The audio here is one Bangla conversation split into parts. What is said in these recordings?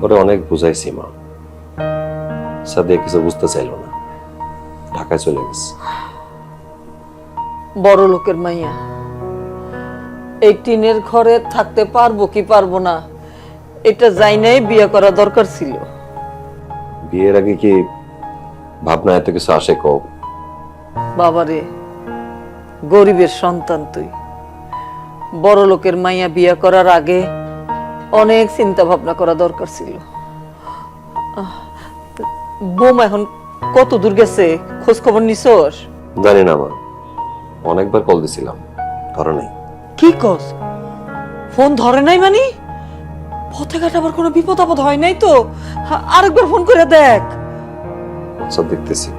ওরে অনেক বুঝাইছি মা, সাদিয়া কিছু বুঝতে চাইল না, ঢাকায় চলে গেছে। বড় লোকের মাইয়া এই টিনের ঘরে থাকতে পারবো কি পারবো না এটা যাই নাই বিয়ে করা দরকার ছিল। বিয়ের আগে কি ভাবনা এত কিছু আসে কও? বাবারে, গরিবের সন্তান তুই, বড় লোকের মাইয়া বিয়ে করার আগে অনেক চিন্তা ভাবনা করা দরকার ছিল। বৌমা এখন কত দূর গেছে, খোঁজ খবর নিছস? জানি না মা, অনেকবার কল দিছিলাম, ধরো নাই। কি কস? ফোন ধরে নাই মানে? পথে ঘাটে আবার কোনো বিপদ আপদ হয় নাই তো? আরেকবার ফোন করে দেখ। আচ্ছা, দেখতেছি।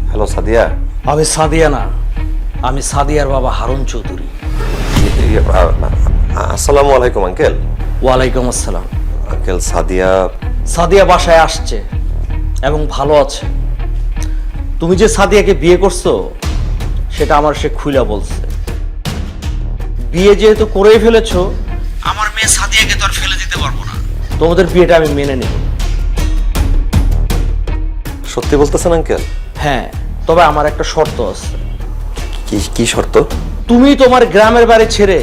হ্যালো সাদিয়া। আমি সাদিয়া না, আমি সাদিয়ার বাবা হারুন চৌধুরী। আসসালামু আলাইকুম আঙ্কেল। ওয়ালাইকুম আসসালাম। আঙ্কেল, সাদিয়া বাসায় আসছে এবং ভালো আছে। তুমি যে সাদিয়াকে বিয়ে করছো সেটা আমার সে খুইলা বলছে। বিয়ে যেহেতু করেই ফেলেছো, আমার মেয়ে সাদিয়াকে তো আর ফেলে দিতে পারবো না। তোমাদের বিয়েটা আমি মেনে নেব। সত্যি বলতেছেন আঙ্কেল? হ্যাঁ, তবে আমার একটা শর্ত আছে। কি শর্ত? তুমি তোমার গ্রামের বাড়ি ছেড়ে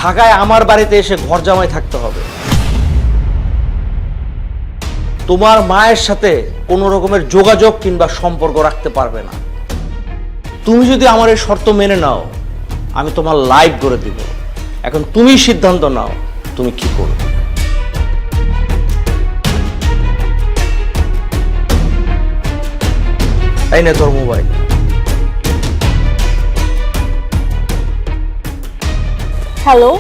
ঢাকায় আমার বাড়িতে এসে ঘর জামাই থাকতে হবে। তোমার মায়ের সাথে কোনো রকমের যোগাযোগ কিংবা সম্পর্ক রাখতে পারবে না। তুমি যদি আমার এই শর্ত মেনে নাও, আমি তোমার লাইফ গড়ে দিব। এখন তুমি সিদ্ধান্ত নাও, তুমি কি করবে। এই নে তোর মোবাইল। হ্যালো,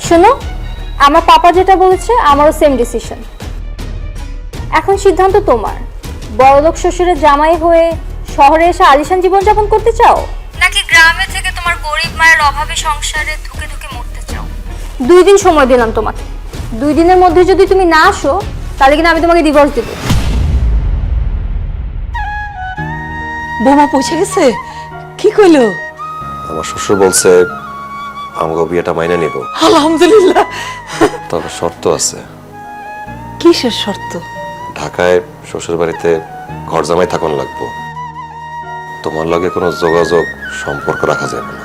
শোনো, আমার পাপা যেটা বলেছে আমারও সেম ডিসিশন। এখন সিদ্ধান্ত তোমার। বড়লোক শ্বশুরের জামাই হয়ে শহরে এসে আলিশান জীবনযাপন করতে চাও, নাকি গ্রামে থেকে তোমার গরিব মায়ের অভাবে সংসারে ধুকে ধুকে মরতে চাও? 2 দিন সময় দিলাম তোমাকে। 2 দিনের মধ্যে যদি তুমি না আসো, তাহলে কিনা আমি তোমাকে ডিভোর্স দেব। বৌমা পৌঁছে গেছে? কি কইলো? আমার শ্বশুর বলছে আমাকে বিয়েটা মাইনে নিব, আলহামদুলিল্লাহ। তবে শর্ত আছে। কিসের শর্ত? ঢাকায় শ্বশুর বাড়িতে ঘর জামাই থাকুন লাগবো, তোমার লগে কোনো যোগাযোগ সম্পর্ক রাখা যাবে না।